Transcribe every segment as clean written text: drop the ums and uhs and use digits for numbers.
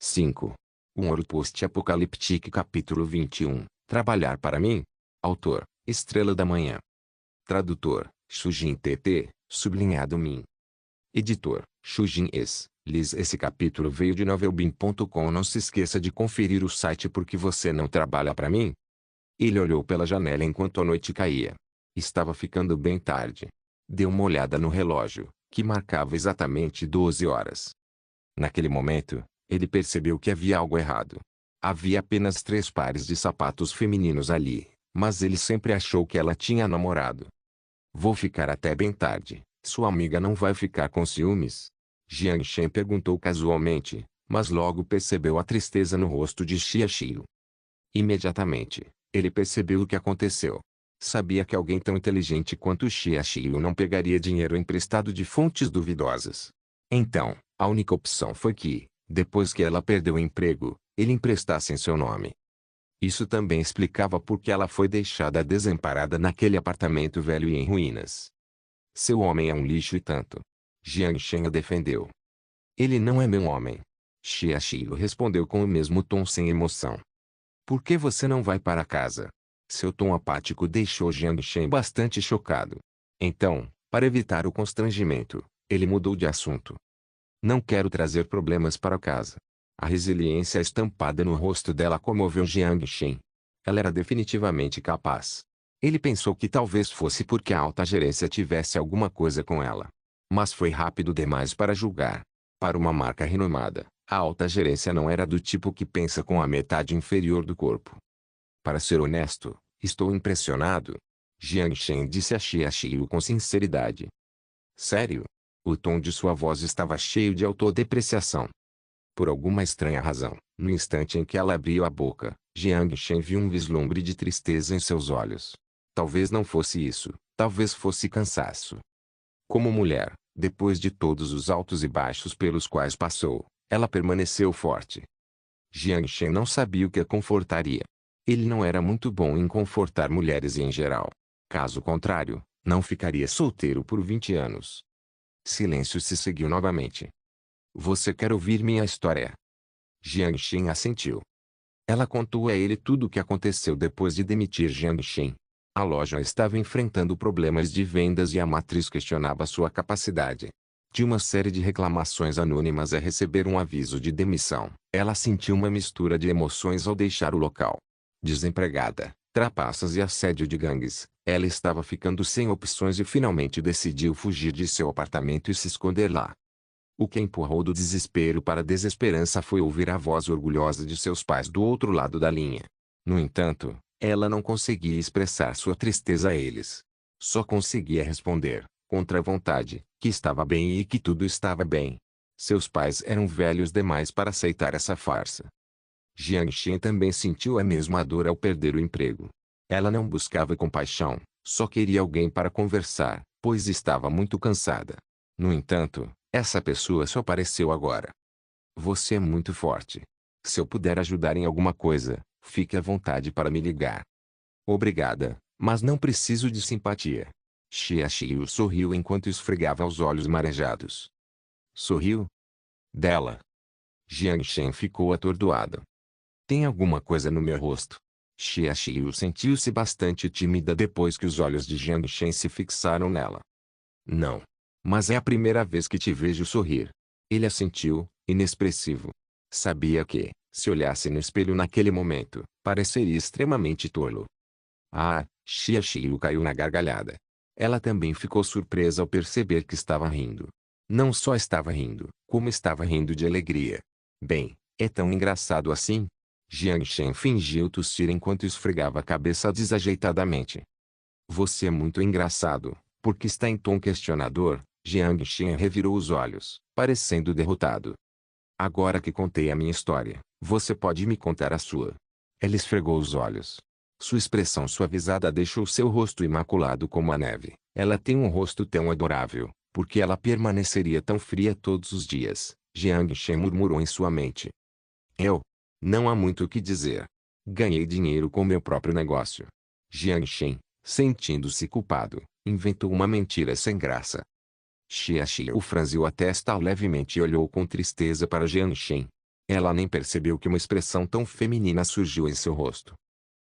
5. Um Ouro Post-Apocalíptico capítulo 21. Trabalhar para mim? Autor, Estrela da Manhã. Tradutor, Shujin TT, sublinhado Min. Editor, Shujin Es, Liz. Esse capítulo veio de novelbin.com. Não se esqueça de conferir o site porque você não trabalha para mim? Ele olhou pela janela enquanto a noite caía. Estava ficando bem tarde. Deu uma olhada no relógio, que marcava exatamente 12 horas. Naquele momento, ele percebeu que havia algo errado. Havia apenas 3 pares de sapatos femininos ali, mas ele sempre achou que ela tinha namorado. Vou ficar até bem tarde. Sua amiga não vai ficar com ciúmes? Jiang Shen perguntou casualmente, mas logo percebeu a tristeza no rosto de Xia Xiu. Imediatamente, ele percebeu o que aconteceu. Sabia que alguém tão inteligente quanto Xia Xiu não pegaria dinheiro emprestado de fontes duvidosas. Então, a única opção foi que, depois que ela perdeu o emprego, ele emprestasse em seu nome. Isso também explicava por que ela foi deixada desamparada naquele apartamento velho e em ruínas. Seu homem é um lixo e tanto. Jiang Shen a defendeu. Ele não é meu homem. Xia Xiu respondeu com o mesmo tom sem emoção. Por que você não vai para casa? Seu tom apático deixou Jiang Shen bastante chocado. Então, para evitar o constrangimento, ele mudou de assunto. Não quero trazer problemas para casa. A resiliência estampada no rosto dela comoveu Jiang Shen. Ela era definitivamente capaz. Ele pensou que talvez fosse porque a alta gerência tivesse alguma coisa com ela. Mas foi rápido demais para julgar. Para uma marca renomada, a alta gerência não era do tipo que pensa com a metade inferior do corpo. Para ser honesto, estou impressionado. Jiang Shen disse a Xia Xiu com sinceridade. Sério? O tom de sua voz estava cheio de autodepreciação. Por alguma estranha razão, no instante em que ela abriu a boca, Jiang Shen viu um vislumbre de tristeza em seus olhos. Talvez não fosse isso, talvez fosse cansaço. Como mulher, depois de todos os altos e baixos pelos quais passou, ela permaneceu forte. Jiang Shen não sabia o que a confortaria. Ele não era muito bom em confortar mulheres em geral. Caso contrário, não ficaria solteiro por 20 anos. Silêncio se seguiu novamente. Você quer ouvir minha história? Jiang Shen assentiu. Ela contou a ele tudo o que aconteceu depois de demitir Jiang Shen. A loja estava enfrentando problemas de vendas e a matriz questionava sua capacidade. De uma série de reclamações anônimas a receber um aviso de demissão, ela sentiu uma mistura de emoções ao deixar o local. Desempregada, trapaças e assédio de gangues, ela estava ficando sem opções e finalmente decidiu fugir de seu apartamento e se esconder lá. O que empurrou do desespero para a desesperança foi ouvir a voz orgulhosa de seus pais do outro lado da linha. No entanto, ela não conseguia expressar sua tristeza a eles. Só conseguia responder, contra a vontade, que estava bem e que tudo estava bem. Seus pais eram velhos demais para aceitar essa farsa. Jiang Shen também sentiu a mesma dor ao perder o emprego. Ela não buscava compaixão, só queria alguém para conversar, pois estava muito cansada. No entanto, essa pessoa só apareceu agora. Você é muito forte. Se eu puder ajudar em alguma coisa, fique à vontade para me ligar. Obrigada, mas não preciso de simpatia. Xia Xiu sorriu enquanto esfregava os olhos marejados. Sorriu? Dela. Jiang Shen ficou atordoado. Tem alguma coisa no meu rosto? Xia Xiu sentiu-se bastante tímida depois que os olhos de Jiang Shen se fixaram nela. Não. Mas é a primeira vez que te vejo sorrir. Ele assentiu, inexpressivo. Sabia que, se olhasse no espelho naquele momento, pareceria extremamente tolo. Ah, Xia Xiu caiu na gargalhada. Ela também ficou surpresa ao perceber que estava rindo. Não só estava rindo, como estava rindo de alegria. Bem, é tão engraçado assim? Jiang Shen fingiu tossir enquanto esfregava a cabeça desajeitadamente. Você é muito engraçado, porque está em tom questionador. Jiang Shen revirou os olhos, parecendo derrotado. Agora que contei a minha história, você pode me contar a sua. Ela esfregou os olhos. Sua expressão suavizada deixou seu rosto imaculado como a neve. Ela tem um rosto tão adorável, porque ela permaneceria tão fria todos os dias? Jiang Shen murmurou em sua mente. Eu? Não há muito o que dizer. Ganhei dinheiro com meu próprio negócio. Jiang Shen, sentindo-se culpado, inventou uma mentira sem graça. Xia Xiu franziu a testa levemente e olhou com tristeza para Jiang Shen. Ela nem percebeu que uma expressão tão feminina surgiu em seu rosto.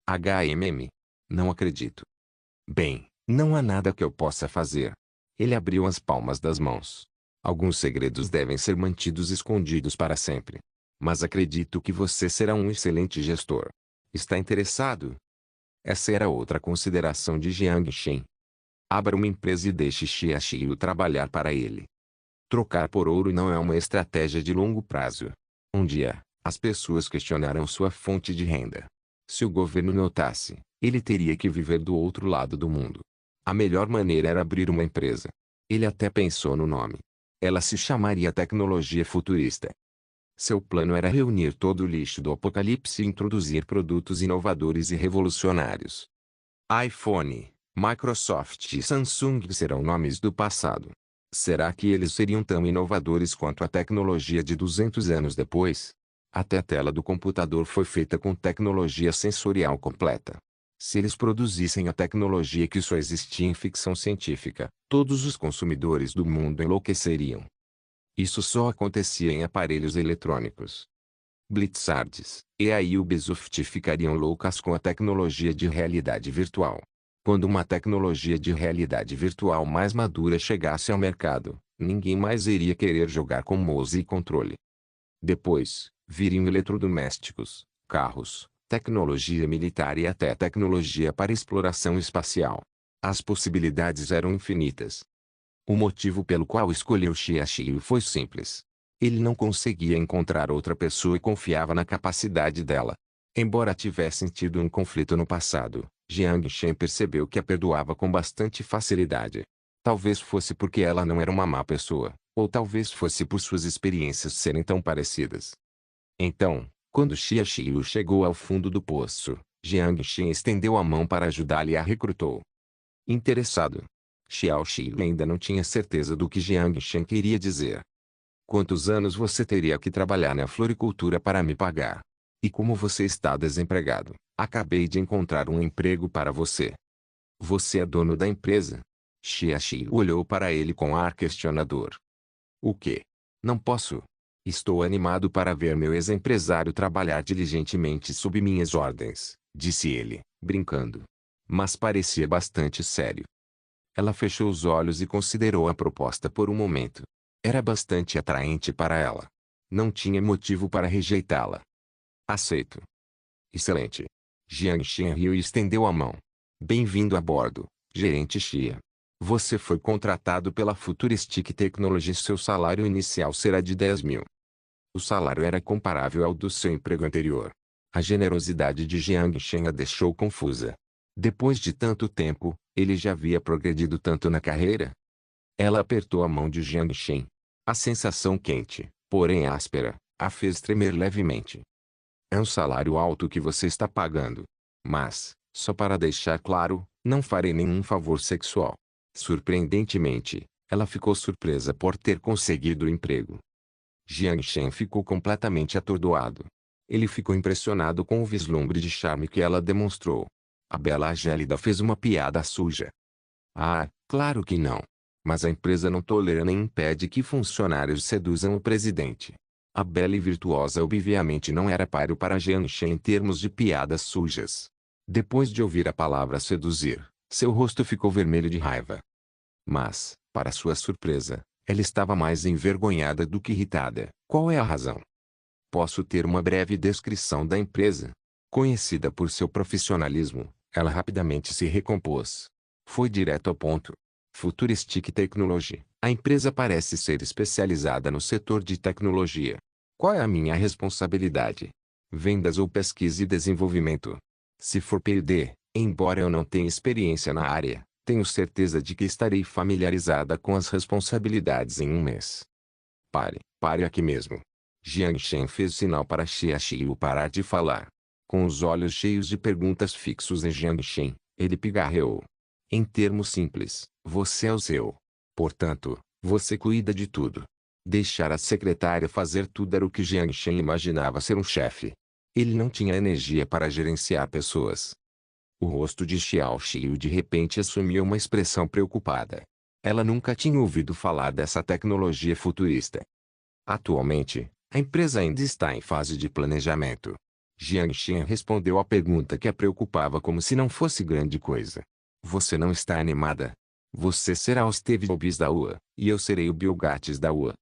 HMM. Não acredito. Bem, não há nada que eu possa fazer. Ele abriu as palmas das mãos. Alguns segredos devem ser mantidos escondidos para sempre. Mas acredito que você será um excelente gestor. Está interessado? Essa era outra consideração de Jiang Shen. Abra uma empresa e deixe Xia Xiu trabalhar para ele. Trocar por ouro não é uma estratégia de longo prazo. Um dia, as pessoas questionarão sua fonte de renda. Se o governo notasse, ele teria que viver do outro lado do mundo. A melhor maneira era abrir uma empresa. Ele até pensou no nome. Ela se chamaria Tecnologia Futurista. Seu plano era reunir todo o lixo do apocalipse e introduzir produtos inovadores e revolucionários. iPhone, Microsoft e Samsung serão nomes do passado. Será que eles seriam tão inovadores quanto a tecnologia de 200 anos depois? Até a tela do computador foi feita com tecnologia sensorial completa. Se eles produzissem a tecnologia que só existia em ficção científica, todos os consumidores do mundo enlouqueceriam. Isso só acontecia em aparelhos eletrônicos. Blizzards, EA e Ubisoft ficariam loucas com a tecnologia de realidade virtual. Quando uma tecnologia de realidade virtual mais madura chegasse ao mercado, ninguém mais iria querer jogar com mouse e controle. Depois, viriam eletrodomésticos, carros, tecnologia militar e até tecnologia para exploração espacial. As possibilidades eram infinitas. O motivo pelo qual escolheu Xia Xiu foi simples. Ele não conseguia encontrar outra pessoa e confiava na capacidade dela. Embora tivessem tido um conflito no passado, Jiang Shen percebeu que a perdoava com bastante facilidade. Talvez fosse porque ela não era uma má pessoa, ou talvez fosse por suas experiências serem tão parecidas. Então, quando Xia Xiu chegou ao fundo do poço, Jiang Shen estendeu a mão para ajudá-lo e a recrutou. Interessado. Xiao Xiu ainda não tinha certeza do que Jiang Shen queria dizer. Quantos anos você teria que trabalhar na floricultura para me pagar? E como você está desempregado, acabei de encontrar um emprego para você. Você é dono da empresa? Xia Xiu olhou para ele com ar questionador. O quê? Não posso. Estou animado para ver meu ex-empresário trabalhar diligentemente sob minhas ordens, disse ele, brincando. Mas parecia bastante sério. Ela fechou os olhos e considerou a proposta por um momento. Era bastante atraente para ela. Não tinha motivo para rejeitá-la. Aceito. Excelente. Jiang Shen riu e estendeu a mão. Bem-vindo a bordo, gerente Xia. Você foi contratado pela Futuristic Technologies. Seu salário inicial será de 10 mil. O salário era comparável ao do seu emprego anterior. A generosidade de Jiang Shen a deixou confusa. Depois de tanto tempo, ele já havia progredido tanto na carreira? Ela apertou a mão de Jiang Shen. A sensação quente, porém áspera, a fez tremer levemente. É um salário alto que você está pagando. Mas, só para deixar claro, não farei nenhum favor sexual. Surpreendentemente, ela ficou surpresa por ter conseguido o emprego. Jiang Shen ficou completamente atordoado. Ele ficou impressionado com o vislumbre de charme que ela demonstrou. A bela gélida fez uma piada suja. Ah, claro que não. Mas a empresa não tolera nem impede que funcionários seduzam o presidente. A bela e virtuosa obviamente não era páreo para Jiang Shen em termos de piadas sujas. Depois de ouvir a palavra seduzir, seu rosto ficou vermelho de raiva. Mas, para sua surpresa, ela estava mais envergonhada do que irritada. Qual é a razão? Posso ter uma breve descrição da empresa? Conhecida por seu profissionalismo, ela rapidamente se recompôs. Foi direto ao ponto. Futuristic Technology. A empresa parece ser especializada no setor de tecnologia. Qual é a minha responsabilidade? Vendas ou pesquisa e desenvolvimento? Se for P&D, embora eu não tenha experiência na área, tenho certeza de que estarei familiarizada com as responsabilidades em um mês. Pare aqui mesmo. Jiang Shen fez sinal para Xia Xiu parar de falar. Com os olhos cheios de perguntas fixos em Jiang Shen, ele pigarreou. Em termos simples, você é o seu. Portanto, você cuida de tudo. Deixar a secretária fazer tudo era o que Jiang Shen imaginava ser um chefe. Ele não tinha energia para gerenciar pessoas. O rosto de Xiao Xiu de repente assumiu uma expressão preocupada. Ela nunca tinha ouvido falar dessa tecnologia futurista. Atualmente, A empresa ainda está em fase de planejamento. Jiang Shen respondeu à pergunta que a preocupava como se não fosse grande coisa. Você não está animada? Você será o Steve Jobs da UA, e eu serei o Bill Gates da UA.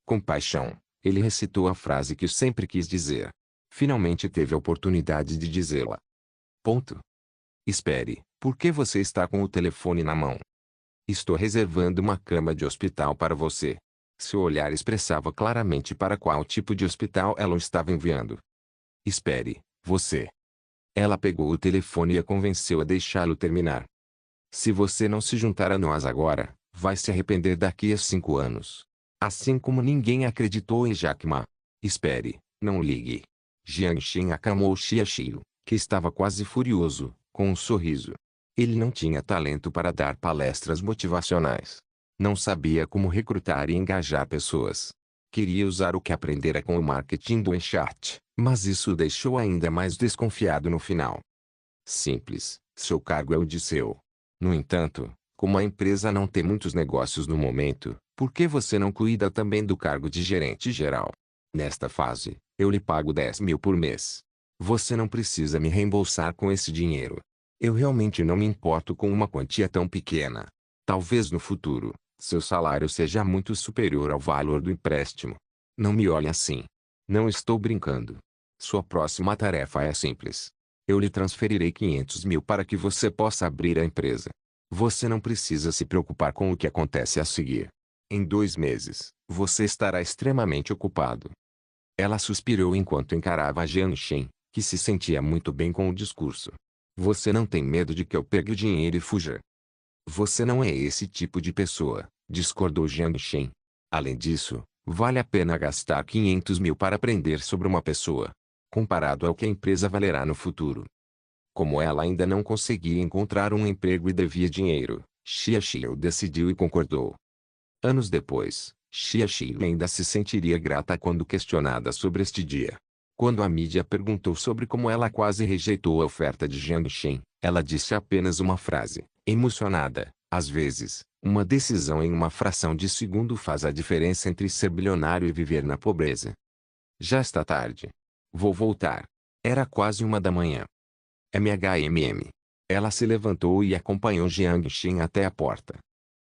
Com paixão, ele recitou a frase que sempre quis dizer. Finalmente teve a oportunidade de dizê-la. Ponto. Espere, por que você está com o telefone na mão? Estou reservando uma cama de hospital para você. Seu olhar expressava claramente para qual tipo de hospital ela o estava enviando. Espere, você. Ela pegou o telefone e a convenceu a deixá-lo terminar. Se você não se juntar a nós agora, vai se arrepender daqui a 5 anos. Assim como ninguém acreditou em Jack Ma. Espere, não ligue. Jiang Shen acalmou Xia Xiu, que estava quase furioso, com um sorriso. Ele não tinha talento para dar palestras motivacionais. Não sabia como recrutar e engajar pessoas. Queria usar o que aprendera com o marketing do Enchat, mas isso o deixou ainda mais desconfiado no final. Simples, seu cargo é o de seu. No entanto, como a empresa não tem muitos negócios no momento, por que você não cuida também do cargo de gerente geral? Nesta fase, eu lhe pago 10 mil por mês. Você não precisa me reembolsar com esse dinheiro. Eu realmente não me importo com uma quantia tão pequena. Talvez no futuro, seu salário seja muito superior ao valor do empréstimo. Não me olhe assim. Não estou brincando. Sua próxima tarefa é simples. Eu lhe transferirei 500 mil para que você possa abrir a empresa. Você não precisa se preocupar com o que acontece a seguir. Em 2 meses, você estará extremamente ocupado. Ela suspirou enquanto encarava Jiang Shen, que se sentia muito bem com o discurso. Você não tem medo de que eu pegue o dinheiro e fuja? Você não é esse tipo de pessoa, discordou Jiang Shen. Além disso, vale a pena gastar 500 mil para aprender sobre uma pessoa, comparado ao que a empresa valerá no futuro. Como ela ainda não conseguia encontrar um emprego e devia dinheiro, Xia Xiu decidiu e concordou. Anos depois, Xia Xiu ainda se sentiria grata quando questionada sobre este dia. Quando a mídia perguntou sobre como ela quase rejeitou a oferta de Jiang Shen, ela disse apenas uma frase, emocionada: às vezes, uma decisão em uma fração de segundo faz a diferença entre ser bilionário e viver na pobreza. Já está tarde. Vou voltar. Era quase 1 da manhã. MHMM. Ela se levantou e acompanhou Jiang Shen até a porta.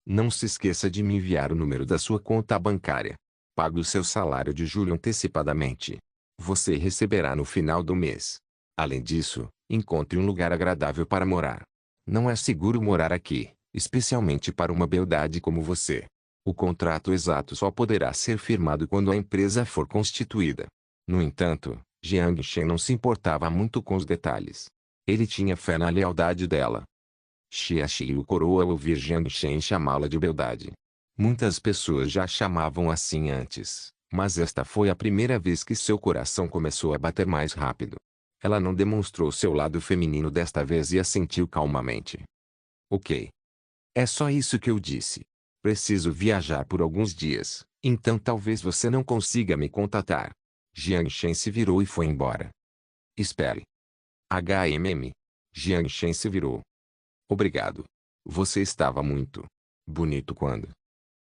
Não se esqueça de me enviar o número da sua conta bancária. Pague o seu salário de julho antecipadamente. Você receberá no final do mês. Além disso, encontre um lugar agradável para morar. Não é seguro morar aqui, especialmente para uma beldade como você. O contrato exato só poderá ser firmado quando a empresa for constituída. No entanto, Jiang Shen não se importava muito com os detalhes. Ele tinha fé na lealdade dela. Xia Xiu coroou ao ouvir Jiang Shen chamá-la de beldade. Muitas pessoas já a chamavam assim antes, mas esta foi a primeira vez que seu coração começou a bater mais rápido. Ela não demonstrou seu lado feminino desta vez e assentiu calmamente. Ok. É só isso que eu disse. Preciso viajar por alguns dias, então talvez você não consiga me contatar. Jiang Shen se virou e foi embora. Espere. HMM. Jiang Shen se virou. Obrigado. Você estava muito bonito quando.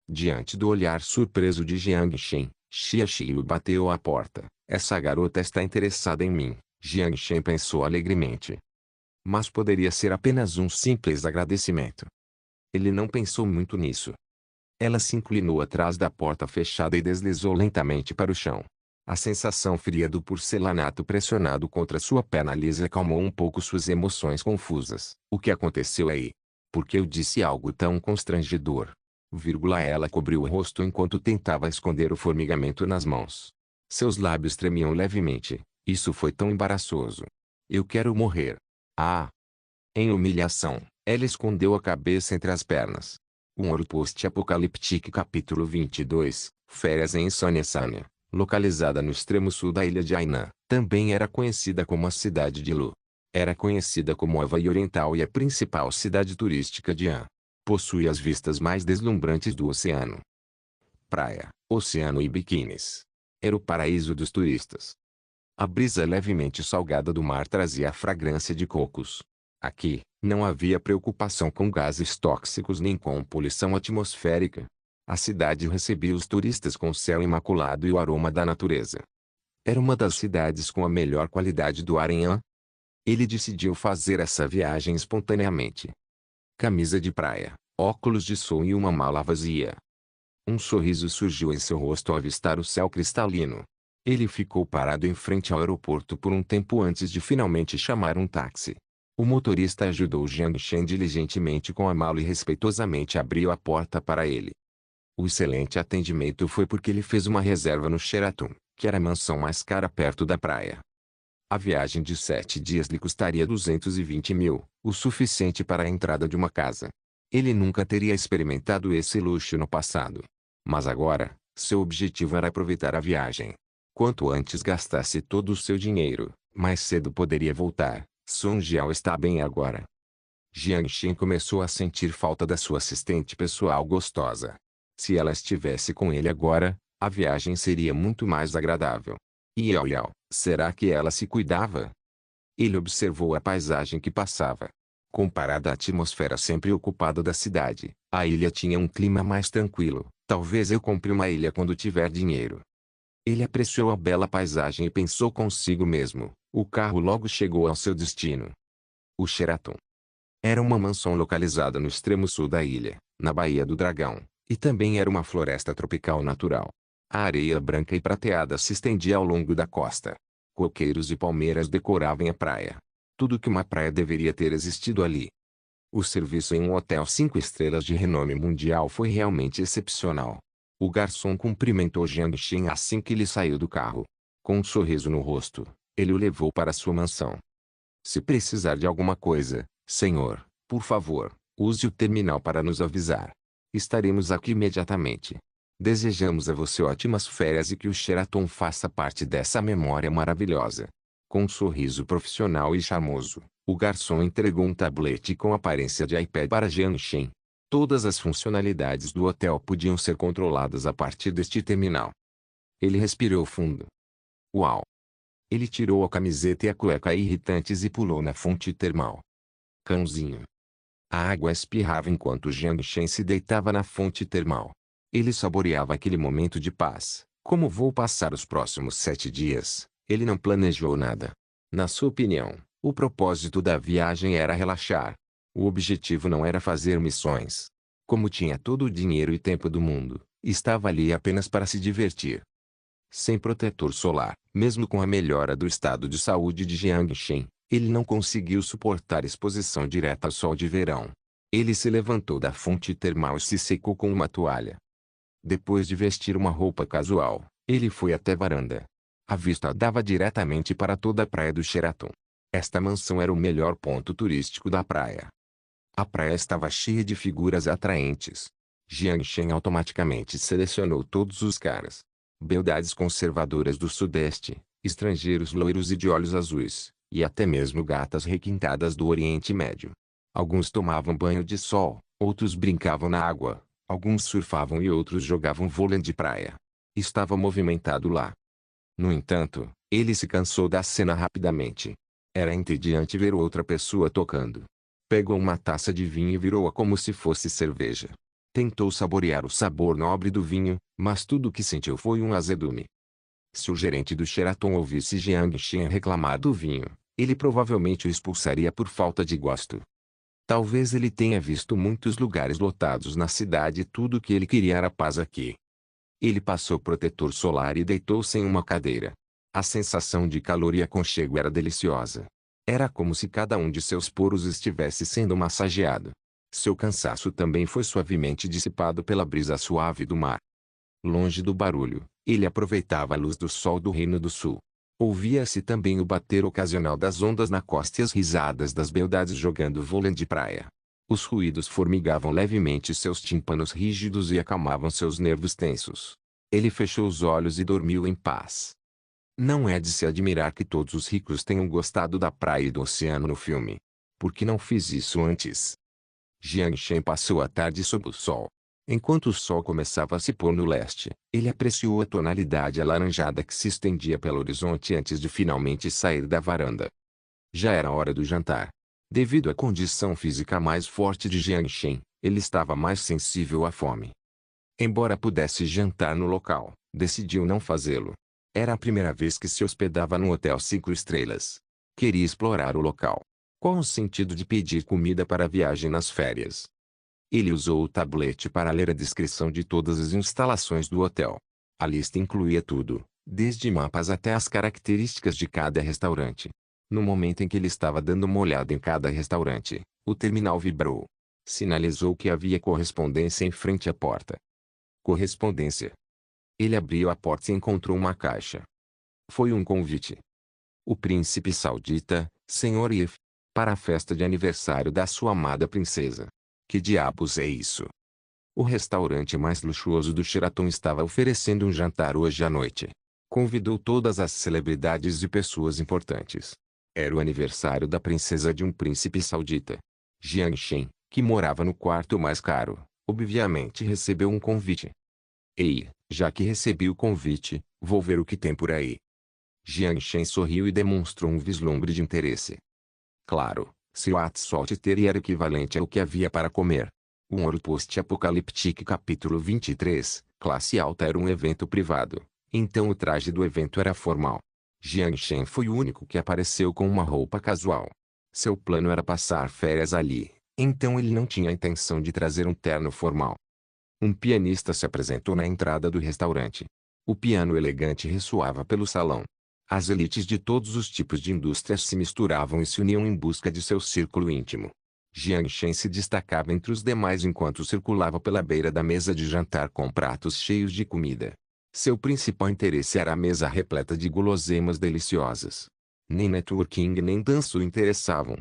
Diante do olhar surpreso de Jiang Shen, Xia Xiu bateu à porta. Essa garota está interessada em mim, Jiang Shen pensou alegremente. Mas poderia ser apenas um simples agradecimento. Ele não pensou muito nisso. Ela se inclinou atrás da porta fechada e deslizou lentamente para o chão. A sensação fria do porcelanato pressionado contra sua perna lisa acalmou um pouco suas emoções confusas. O que aconteceu aí? Por que eu disse algo tão constrangedor? Ela cobriu o rosto enquanto tentava esconder o formigamento nas mãos. Seus lábios tremiam levemente. Isso foi tão embaraçoso. Eu quero morrer. Ah! Em humilhação, ela escondeu a cabeça entre as pernas. Um Ouro Post-Apocaliptique Capítulo 22, Férias em Insônia. Localizada no extremo sul da ilha de Hainan, também era conhecida como a cidade de Lu. Era conhecida como a Havaí Oriental e a principal cidade turística de Han. Possui as vistas mais deslumbrantes do oceano. Praia, oceano e biquínis. Era o paraíso dos turistas. A brisa levemente salgada do mar trazia a fragrância de cocos. Aqui, não havia preocupação com gases tóxicos nem com poluição atmosférica. A cidade recebia os turistas com o céu imaculado e o aroma da natureza. Era uma das cidades com a melhor qualidade do ar em An. Ele decidiu fazer essa viagem espontaneamente. Camisa de praia, óculos de sol e uma mala vazia. Um sorriso surgiu em seu rosto ao avistar o céu cristalino. Ele ficou parado em frente ao aeroporto por um tempo antes de finalmente chamar um táxi. O motorista ajudou Jiang Shen diligentemente com a mala e respeitosamente abriu a porta para ele. O excelente atendimento foi porque ele fez uma reserva no Sheraton, que era a mansão mais cara perto da praia. A viagem de 7 dias lhe custaria 220 mil, o suficiente para a entrada de uma casa. Ele nunca teria experimentado esse luxo no passado. Mas agora, seu objetivo era aproveitar a viagem. Quanto antes gastasse todo o seu dinheiro, mais cedo poderia voltar. Song Jiao está bem agora. Jiang Shen começou a sentir falta da sua assistente pessoal gostosa. Se ela estivesse com ele agora, a viagem seria muito mais agradável. E Yao Yao, será que ela se cuidava? Ele observou a paisagem que passava. Comparada à atmosfera sempre ocupada da cidade, a ilha tinha um clima mais tranquilo. Talvez eu compre uma ilha quando tiver dinheiro. Ele apreciou a bela paisagem e pensou consigo mesmo. O carro logo chegou ao seu destino. O Sheraton. Era uma mansão localizada no extremo sul da ilha, na Baía do Dragão, e também era uma floresta tropical natural. A areia branca e prateada se estendia ao longo da costa. Coqueiros e palmeiras decoravam a praia. Tudo que uma praia deveria ter existido ali. O serviço em um hotel 5 estrelas de renome mundial foi realmente excepcional. O garçom cumprimentou Jiang Shen assim que ele saiu do carro. Com um sorriso no rosto, ele o levou para sua mansão. Se precisar de alguma coisa, senhor, por favor, use o terminal para nos avisar. Estaremos aqui imediatamente. Desejamos a você ótimas férias e que o Sheraton faça parte dessa memória maravilhosa. Com um sorriso profissional e charmoso, o garçom entregou um tablete com aparência de iPad para Jiang Shen. Todas as funcionalidades do hotel podiam ser controladas a partir deste terminal. Ele respirou fundo. Uau! Ele tirou a camiseta e a cueca irritantes e pulou na fonte termal. Cãozinho. A água espirrava enquanto Jiang Shen se deitava na fonte termal. Ele saboreava aquele momento de paz. Como vou passar os próximos 7 dias? Ele não planejou nada. Na sua opinião, o propósito da viagem era relaxar. O objetivo não era fazer missões. Como tinha todo o dinheiro e tempo do mundo, estava ali apenas para se divertir. Sem protetor solar, mesmo com a melhora do estado de saúde de Jiang Shen, ele não conseguiu suportar exposição direta ao sol de verão. Ele se levantou da fonte termal e se secou com uma toalha. Depois de vestir uma roupa casual, ele foi até a varanda. A vista dava diretamente para toda a praia do Sheraton. Esta mansão era o melhor ponto turístico da praia. A praia estava cheia de figuras atraentes. Jiang Shen automaticamente selecionou todos os caras. Beldades conservadoras do Sudeste, estrangeiros loiros e de olhos azuis, e até mesmo gatas requintadas do Oriente Médio. Alguns tomavam banho de sol, outros brincavam na água, alguns surfavam e outros jogavam vôlei de praia. Estava movimentado lá. No entanto, ele se cansou da cena rapidamente. Era entediante ver outra pessoa tocando. Pegou uma taça de vinho e virou-a como se fosse cerveja. Tentou saborear o sabor nobre do vinho, mas tudo o que sentiu foi um azedume. Se o gerente do Sheraton ouvisse Jiang Shen reclamar do vinho, ele provavelmente o expulsaria por falta de gosto. Talvez ele tenha visto muitos lugares lotados na cidade e tudo o que ele queria era paz aqui. Ele passou protetor solar e deitou-se em uma cadeira. A sensação de calor e aconchego era deliciosa. Era como se cada um de seus poros estivesse sendo massageado. Seu cansaço também foi suavemente dissipado pela brisa suave do mar. Longe do barulho, ele aproveitava a luz do sol do Reino do Sul. Ouvia-se também o bater ocasional das ondas na costa e as risadas das beldades jogando vôlei de praia. Os ruídos formigavam levemente seus tímpanos rígidos e acalmavam seus nervos tensos. Ele fechou os olhos e dormiu em paz. Não é de se admirar que todos os ricos tenham gostado da praia e do oceano no filme. Por que não fiz isso antes? Jiang Shen passou a tarde sob o sol. Enquanto o sol começava a se pôr no leste, ele apreciou a tonalidade alaranjada que se estendia pelo horizonte antes de finalmente sair da varanda. Já era hora do jantar. Devido à condição física mais forte de Jiang Shen, ele estava mais sensível à fome. Embora pudesse jantar no local, decidiu não fazê-lo. Era a primeira vez que se hospedava num hotel 5 estrelas. Queria explorar o local. Qual o sentido de pedir comida para a viagem nas férias? Ele usou o tablete para ler a descrição de todas as instalações do hotel. A lista incluía tudo, desde mapas até as características de cada restaurante. No momento em que ele estava dando uma olhada em cada restaurante, o terminal vibrou. Sinalizou que havia correspondência em frente à porta. Correspondência. Ele abriu a porta e encontrou uma caixa. Foi um convite. O príncipe saudita, Sr. If, para a festa de aniversário da sua amada princesa. Que diabos é isso? O restaurante mais luxuoso do Sheraton estava oferecendo um jantar hoje à noite. Convidou todas as celebridades e pessoas importantes. Era o aniversário da princesa de um príncipe saudita. Jiang Shen, que morava no quarto mais caro, obviamente recebeu um convite. Ei, já que recebi o convite, vou ver o que tem por aí. Jiang Shen sorriu e demonstrou um vislumbre de interesse. Claro, Swat Saltiter era equivalente ao que havia para comer. Um Ouro Post-Apocaliptic capítulo 23, classe alta era um evento privado, então o traje do evento era formal. Jiang Shen foi o único que apareceu com uma roupa casual. Seu plano era passar férias ali, então ele não tinha a intenção de trazer um terno formal. Um pianista se apresentou na entrada do restaurante. O piano elegante ressoava pelo salão. As elites de todos os tipos de indústrias se misturavam e se uniam em busca de seu círculo íntimo. Jiang Shen se destacava entre os demais enquanto circulava pela beira da mesa de jantar com pratos cheios de comida. Seu principal interesse era a mesa repleta de guloseimas deliciosas. Nem networking nem dança o interessavam.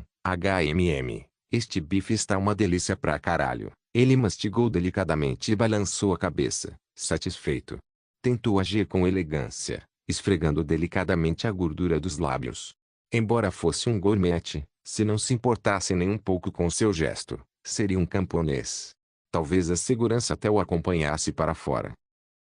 Este bife está uma delícia pra caralho. Ele mastigou delicadamente e balançou a cabeça, satisfeito. Tentou agir com elegância, esfregando delicadamente a gordura dos lábios. Embora fosse um gourmet, se não se importasse nem um pouco com seu gesto, seria um camponês. Talvez a segurança até o acompanhasse para fora.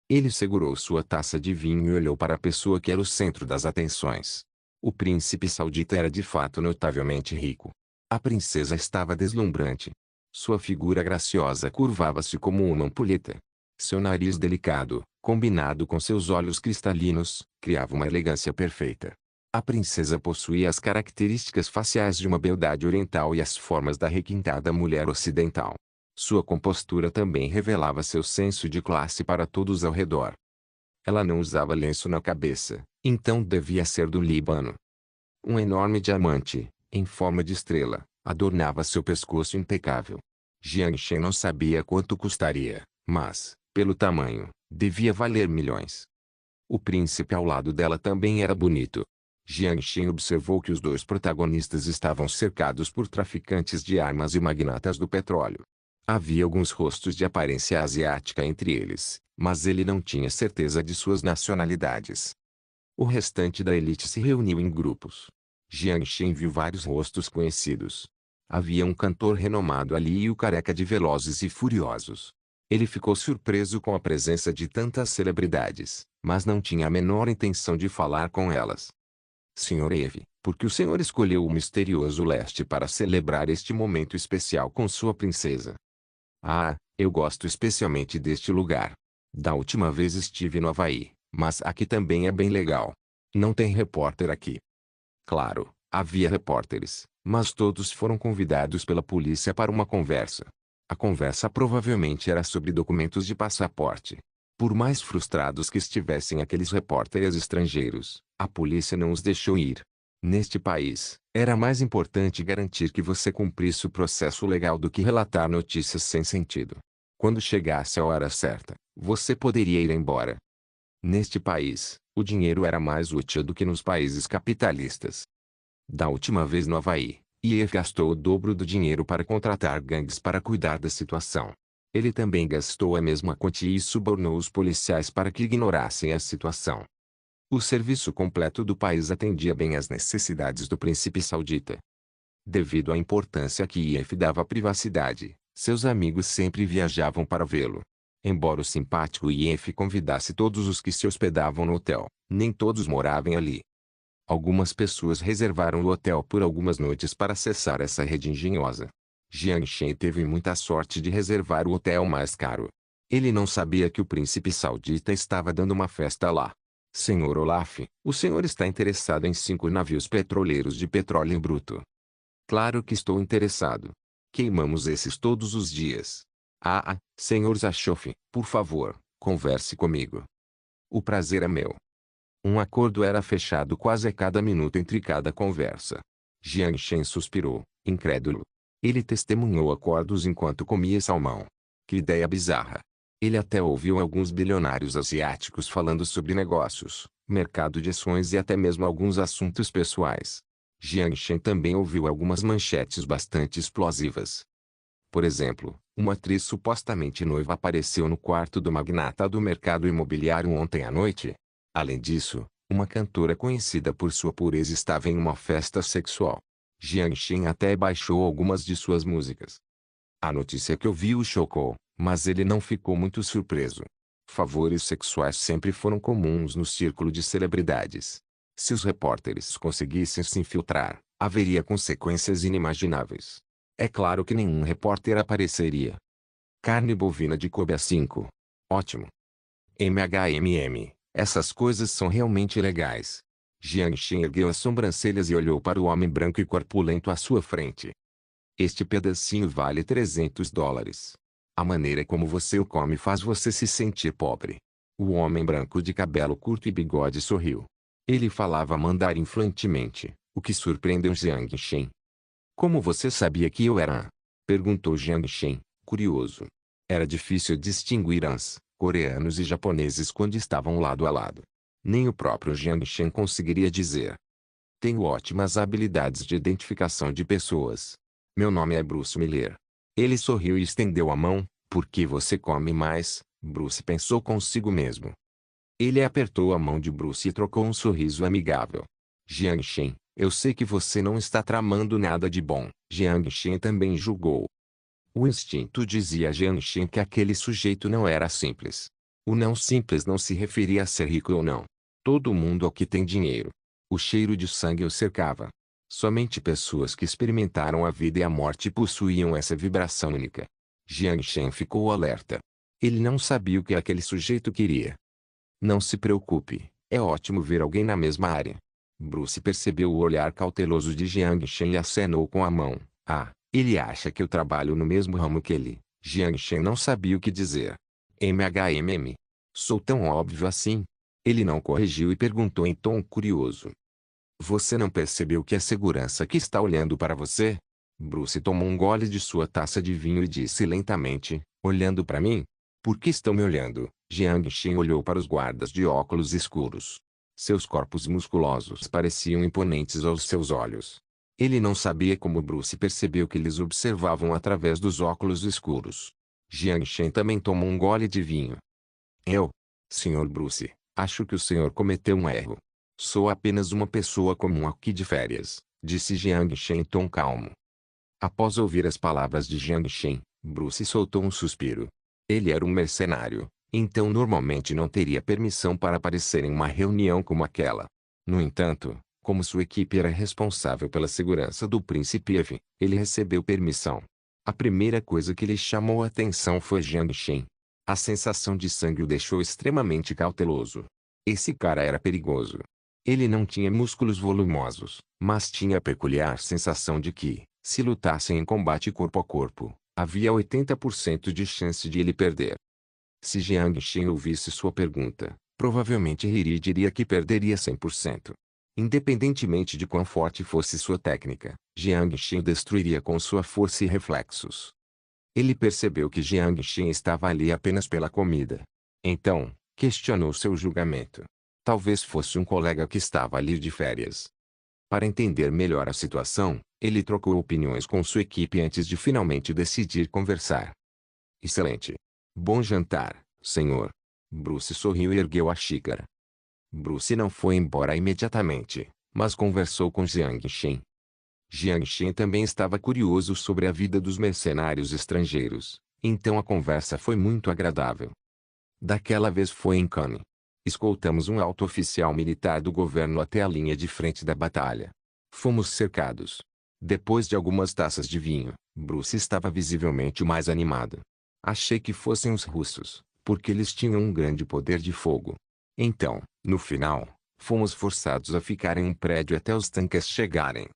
Ele segurou sua taça de vinho e olhou para a pessoa que era o centro das atenções. O príncipe saudita era de fato notavelmente rico. A princesa estava deslumbrante. Sua figura graciosa curvava-se como uma ampulheta. Seu nariz delicado, combinado com seus olhos cristalinos, criava uma elegância perfeita. A princesa possuía as características faciais de uma beldade oriental e as formas da requintada mulher ocidental. Sua compostura também revelava seu senso de classe para todos ao redor. Ela não usava lenço na cabeça, então devia ser do Líbano. Um enorme diamante, em forma de estrela, adornava seu pescoço impecável. Jiang Shen não sabia quanto custaria, mas, pelo tamanho, devia valer milhões. O príncipe ao lado dela também era bonito. Jiang Shen observou que os dois protagonistas estavam cercados por traficantes de armas e magnatas do petróleo. Havia alguns rostos de aparência asiática entre eles, mas ele não tinha certeza de suas nacionalidades. O restante da elite se reuniu em grupos. Jiang Shen viu vários rostos conhecidos. Havia um cantor renomado ali e o careca de Velozes e Furiosos. Ele ficou surpreso com a presença de tantas celebridades, mas não tinha a menor intenção de falar com elas. Sr. Eve, por que o senhor escolheu o misterioso leste para celebrar este momento especial com sua princesa? Ah, eu gosto especialmente deste lugar. Da última vez estive no Havaí, mas aqui também é bem legal. Não tem repórter aqui. Claro, havia repórteres, mas todos foram convidados pela polícia para uma conversa. A conversa provavelmente era sobre documentos de passaporte. Por mais frustrados que estivessem aqueles repórteres estrangeiros, a polícia não os deixou ir. Neste país, era mais importante garantir que você cumprisse o processo legal do que relatar notícias sem sentido. Quando chegasse a hora certa, você poderia ir embora. Neste país, o dinheiro era mais útil do que nos países capitalistas. Da última vez no Havaí, Ief gastou o dobro do dinheiro para contratar gangues para cuidar da situação. Ele também gastou a mesma quantia e subornou os policiais para que ignorassem a situação. O serviço completo do país atendia bem às necessidades do príncipe saudita. Devido à importância que Ief dava à privacidade, seus amigos sempre viajavam para vê-lo. Embora o simpático Ief convidasse todos os que se hospedavam no hotel, nem todos moravam ali. Algumas pessoas reservaram o hotel por algumas noites para acessar essa rede engenhosa. Jiang Shen teve muita sorte de reservar o hotel mais caro. Ele não sabia que o príncipe saudita estava dando uma festa lá. Senhor Olaf, o senhor está interessado em 5 navios petroleiros de petróleo bruto? Claro que estou interessado. Queimamos esses todos os dias. Senhor Zaschoff, por favor, converse comigo. O prazer é meu. Um acordo era fechado quase a cada minuto entre cada conversa. Jiang Shen suspirou, incrédulo. Ele testemunhou acordos enquanto comia salmão. Que ideia bizarra. Ele até ouviu alguns bilionários asiáticos falando sobre negócios, mercado de ações e até mesmo alguns assuntos pessoais. Jiang Shen também ouviu algumas manchetes bastante explosivas. Por exemplo, uma atriz supostamente noiva apareceu no quarto do magnata do mercado imobiliário ontem à noite. Além disso, uma cantora conhecida por sua pureza estava em uma festa sexual. Jiang Shen até baixou algumas de suas músicas. A notícia que ouviu o chocou, mas ele não ficou muito surpreso. Favores sexuais sempre foram comuns no círculo de celebridades. Se os repórteres conseguissem se infiltrar, haveria consequências inimagináveis. É claro que nenhum repórter apareceria. Carne bovina de Kobe A5. Ótimo. Essas coisas são realmente legais. Jiang Shen ergueu as sobrancelhas e olhou para o homem branco e corpulento à sua frente. Este pedacinho vale $300. A maneira como você o come faz você se sentir pobre. O homem branco de cabelo curto e bigode sorriu. Ele falava mandarim fluentemente, o que surpreendeu Jiang Shen. Como você sabia que eu era? Perguntou Jiang Shen, curioso. Era difícil distinguir Hans, coreanos e japoneses quando estavam lado a lado. Nem o próprio Jiang Shen conseguiria dizer. Tenho ótimas habilidades de identificação de pessoas. Meu nome é Bruce Miller. Ele sorriu e estendeu a mão. Por que você come mais? Bruce pensou consigo mesmo. Ele apertou a mão de Bruce e trocou um sorriso amigável. Jiang Shen, eu sei que você não está tramando nada de bom. Jiang Shen também julgou. O instinto dizia a Jiang Shen que aquele sujeito não era simples. O não simples não se referia a ser rico ou não. Todo mundo aqui tem dinheiro. O cheiro de sangue o cercava. Somente pessoas que experimentaram a vida e a morte possuíam essa vibração única. Jiang Shen ficou alerta. Ele não sabia o que aquele sujeito queria. Não se preocupe, é ótimo ver alguém na mesma área. Bruce percebeu o olhar cauteloso de Jiang Shen e acenou com a mão. Ele acha que eu trabalho no mesmo ramo que ele. Jiang Shen não sabia o que dizer. Sou tão óbvio assim? Ele não corrigiu e perguntou em tom curioso. Você não percebeu que a segurança que está olhando para você? Bruce tomou um gole de sua taça de vinho e disse lentamente, olhando para mim. Por que estão me olhando? Jiang Shen olhou para os guardas de óculos escuros. Seus corpos musculosos pareciam imponentes aos seus olhos. Ele não sabia como Bruce percebeu que eles observavam através dos óculos escuros. Jiang Shen também tomou um gole de vinho. Sr. Bruce, acho que o senhor cometeu um erro. Sou apenas uma pessoa comum aqui de férias, disse Jiang Shen em tom calmo. Após ouvir as palavras de Jiang Shen, Bruce soltou um suspiro. Ele era um mercenário, então normalmente não teria permissão para aparecer em uma reunião como aquela. No entanto, como sua equipe era responsável pela segurança do príncipe Ev, ele recebeu permissão. A primeira coisa que lhe chamou a atenção foi Jiang Shen. A sensação de sangue o deixou extremamente cauteloso. Esse cara era perigoso. Ele não tinha músculos volumosos, mas tinha a peculiar sensação de que, se lutassem em combate corpo a corpo, havia 80% de chance de ele perder. Se Jiang Shen ouvisse sua pergunta, provavelmente riria e diria que perderia 100%. Independentemente de quão forte fosse sua técnica, Jiang Shen destruiria com sua força e reflexos. Ele percebeu que Jiang Shen estava ali apenas pela comida. Então, questionou seu julgamento. Talvez fosse um colega que estava ali de férias. Para entender melhor a situação, ele trocou opiniões com sua equipe antes de finalmente decidir conversar. Excelente. Bom jantar, senhor. Bruce sorriu e ergueu a xícara. Bruce não foi embora imediatamente, mas conversou com Jiang Shen. Jiang Shen também estava curioso sobre a vida dos mercenários estrangeiros, então a conversa foi muito agradável. Daquela vez foi em Cannes. Escoltamos um alto oficial militar do governo até a linha de frente da batalha. Fomos cercados. Depois de algumas taças de vinho, Bruce estava visivelmente mais animado. Achei que fossem os russos, porque eles tinham um grande poder de fogo. Então, no final, fomos forçados a ficar em um prédio até os tanques chegarem.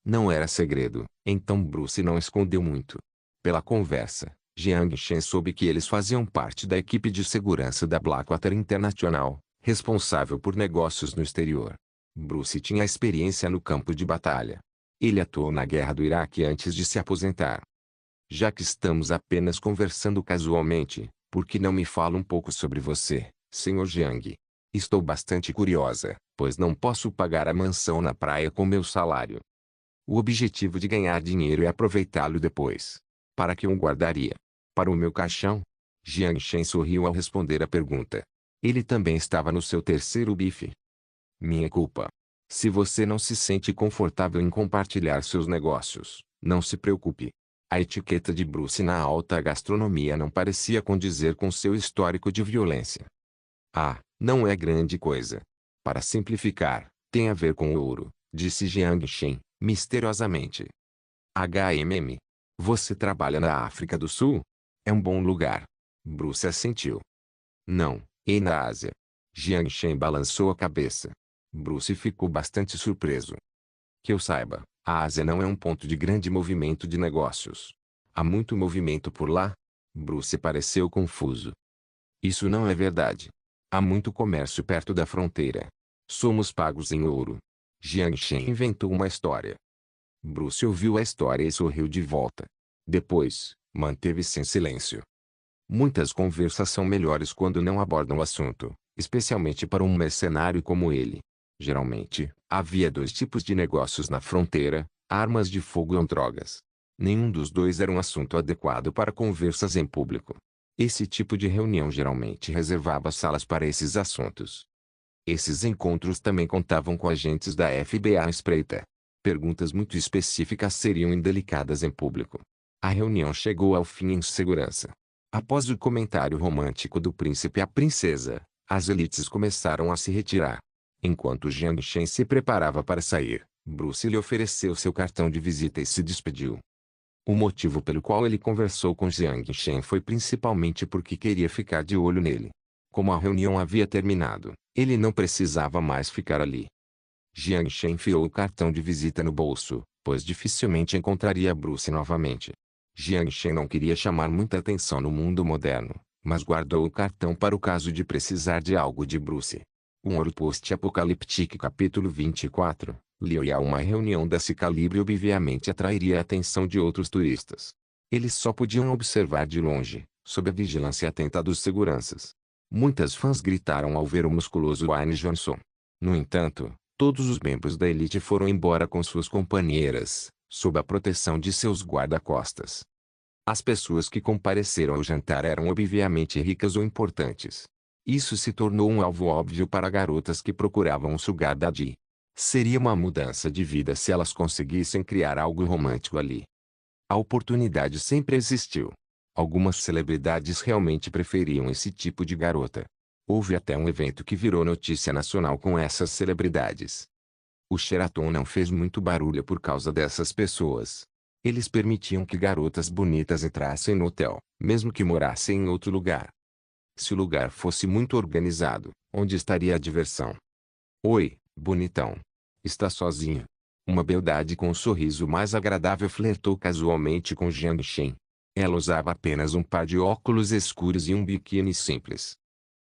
Não era segredo, então Bruce não escondeu muito. Pela conversa, Jiang Shen soube que eles faziam parte da equipe de segurança da Blackwater International, responsável por negócios no exterior. Bruce tinha experiência no campo de batalha. Ele atuou na guerra do Iraque antes de se aposentar. Já que estamos apenas conversando casualmente, por que não me fala um pouco sobre você, Sr. Jiang? Estou bastante curiosa, pois não posso pagar a mansão na praia com meu salário. O objetivo de ganhar dinheiro é aproveitá-lo depois. Para que eu guardaria? Para o meu caixão? Jiang Shen sorriu ao responder a pergunta. Ele também estava no seu terceiro bife. Minha culpa. Se você não se sente confortável em compartilhar seus negócios, não se preocupe. A etiqueta de Bruce na alta gastronomia não parecia condizer com seu histórico de violência. Ah, não é grande coisa. Para simplificar, tem a ver com ouro, disse Jiang Shen, misteriosamente. Você trabalha na África do Sul? É um bom lugar. Bruce assentiu. Não, e na Ásia? Jiang Shen balançou a cabeça. Bruce ficou bastante surpreso. Que eu saiba, a Ásia não é um ponto de grande movimento de negócios. Há muito movimento por lá? Bruce pareceu confuso. Isso não é verdade. Há muito comércio perto da fronteira. Somos pagos em ouro. Jiang Shen inventou uma história. Bruce ouviu a história e sorriu de volta. Depois, manteve-se em silêncio. Muitas conversas são melhores quando não abordam o assunto, especialmente para um mercenário como ele. Geralmente, havia dois tipos de negócios na fronteira: armas de fogo e drogas. Nenhum dos dois era um assunto adequado para conversas em público. Esse tipo de reunião geralmente reservava salas para esses assuntos. Esses encontros também contavam com agentes da FBI à espreita. Perguntas muito específicas seriam indelicadas em público. A reunião chegou ao fim em segurança. Após o comentário romântico do príncipe à princesa, as elites começaram a se retirar. Enquanto Jiang Shen se preparava para sair, Bruce lhe ofereceu seu cartão de visita e se despediu. O motivo pelo qual ele conversou com Jiang Shen foi principalmente porque queria ficar de olho nele. Como a reunião havia terminado, ele não precisava mais ficar ali. Jiang Shen enfiou o cartão de visita no bolso, pois dificilmente encontraria Bruce novamente. Jiang Shen não queria chamar muita atenção no mundo moderno, mas guardou o cartão para o caso de precisar de algo de Bruce. Um ouro post-apocalíptico capítulo 24, Liu a uma reunião desse calibre obviamente atrairia a atenção de outros turistas. Eles só podiam observar de longe, sob a vigilância atenta dos seguranças. Muitas fãs gritaram ao ver o musculoso Wayne Johnson. No entanto, todos os membros da elite foram embora com suas companheiras, sob a proteção de seus guarda-costas. As pessoas que compareceram ao jantar eram obviamente ricas ou importantes. Isso se tornou um alvo óbvio para garotas que procuravam um sugar daddy. Seria uma mudança de vida se elas conseguissem criar algo romântico ali. A oportunidade sempre existiu. Algumas celebridades realmente preferiam esse tipo de garota. Houve até um evento que virou notícia nacional com essas celebridades. O Sheraton não fez muito barulho por causa dessas pessoas. Eles permitiam que garotas bonitas entrassem no hotel, mesmo que morassem em outro lugar. Se o lugar fosse muito organizado, onde estaria a diversão? Oi, bonitão. Está sozinho? Uma beldade com um sorriso mais agradável flertou casualmente com Jiang Shen. Ela usava apenas um par de óculos escuros e um biquíni simples.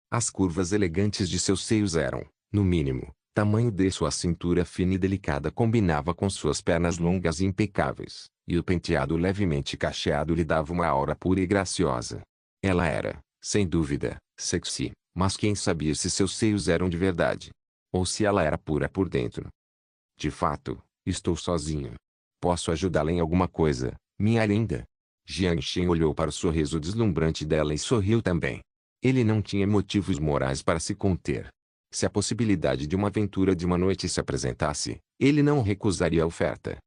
As curvas elegantes de seus seios eram, no mínimo, tamanho de sua cintura fina e delicada combinava com suas pernas longas e impecáveis, e o penteado levemente cacheado lhe dava uma aura pura e graciosa. Ela era, sem dúvida, sexy, mas quem sabia se seus seios eram de verdade? Ou se ela era pura por dentro? De fato, estou sozinho. Posso ajudá-la em alguma coisa, minha linda? Jiang Shen olhou para o sorriso deslumbrante dela e sorriu também. Ele não tinha motivos morais para se conter. Se a possibilidade de uma aventura de uma noite se apresentasse, ele não recusaria a oferta.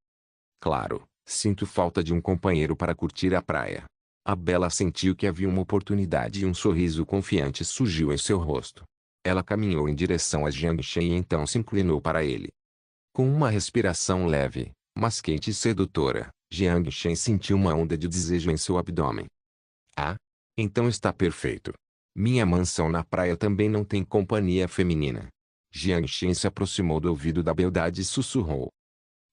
Claro, sinto falta de um companheiro para curtir a praia. A Bela sentiu que havia uma oportunidade e um sorriso confiante surgiu em seu rosto. Ela caminhou em direção a Jiang Shen e então se inclinou para ele. Com uma respiração leve, mas quente e sedutora, Jiang Shen sentiu uma onda de desejo em seu abdômen. Ah? Então está perfeito. Minha mansão na praia também não tem companhia feminina. Jiang Shen se aproximou do ouvido da beldade e sussurrou.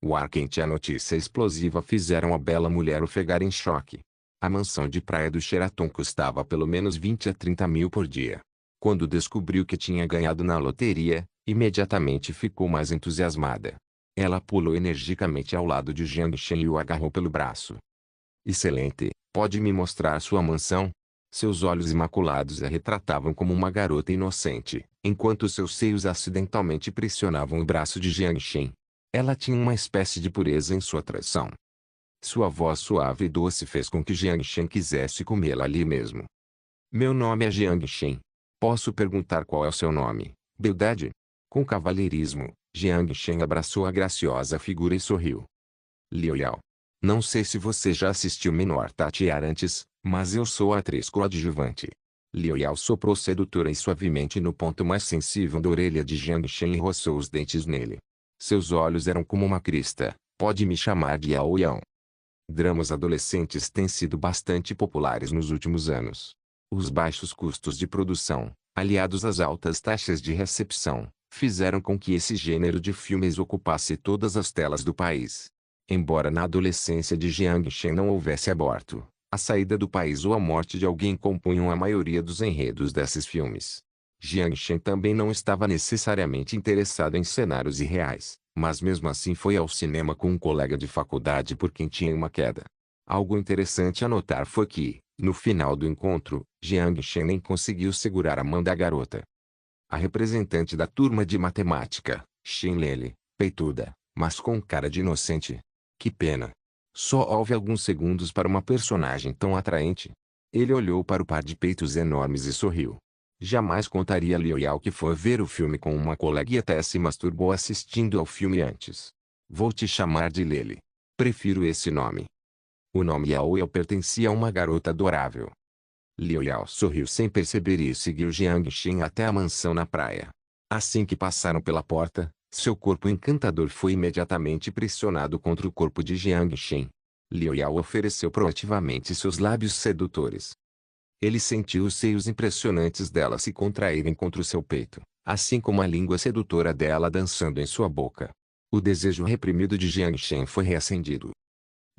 O ar quente e a notícia explosiva fizeram a bela mulher ofegar em choque. A mansão de praia do Sheraton custava pelo menos 20 a 30 mil por dia. Quando descobriu que tinha ganhado na loteria, imediatamente ficou mais entusiasmada. Ela pulou energicamente ao lado de Jiang Shen e o agarrou pelo braço. Excelente, pode me mostrar sua mansão? Seus olhos imaculados a retratavam como uma garota inocente, enquanto seus seios acidentalmente pressionavam o braço de Jiang Shen. Ela tinha uma espécie de pureza em sua atração. Sua voz suave e doce fez com que Jiang Shen quisesse comê-la ali mesmo. Meu nome é Jiang Shen. Posso perguntar qual é o seu nome, beldade? Com cavalheirismo, Jiang Shen abraçou a graciosa figura e sorriu. Liu Yao. Não sei se você já assistiu Menor Tatear antes, mas eu sou a atriz coadjuvante. Liu Yao soprou sedutora e suavemente no ponto mais sensível da orelha de Jiang Shen e roçou os dentes nele. Seus olhos eram como uma crista. Pode me chamar de Yao Yao. Dramas adolescentes têm sido bastante populares nos últimos anos. Os baixos custos de produção, aliados às altas taxas de recepção, fizeram com que esse gênero de filmes ocupasse todas as telas do país. Embora na adolescência de Jiang Shen não houvesse aborto, a saída do país ou a morte de alguém compunham a maioria dos enredos desses filmes. Jiang Shen também não estava necessariamente interessado em cenários irreais, mas mesmo assim foi ao cinema com um colega de faculdade por quem tinha uma queda. Algo interessante a notar foi que, no final do encontro, Jiang Shen nem conseguiu segurar a mão da garota. A representante da turma de matemática, Shen Lele, peituda, mas com cara de inocente. Que pena. Só houve alguns segundos para uma personagem tão atraente. Ele olhou para o par de peitos enormes e sorriu. Jamais contaria a Liu Yao que foi ver o filme com uma colega e até se masturbou assistindo ao filme antes. Vou te chamar de Lele. Prefiro esse nome. O nome Yao Yao pertencia a uma garota adorável. Liu Yao sorriu sem perceber e seguiu Jiang Shen até a mansão na praia. Assim que passaram pela porta, seu corpo encantador foi imediatamente pressionado contra o corpo de Jiang Shen. Liu Yao ofereceu proativamente seus lábios sedutores. Ele sentiu os seios impressionantes dela se contraírem contra o seu peito, assim como a língua sedutora dela dançando em sua boca. O desejo reprimido de Jiang Shen foi reacendido.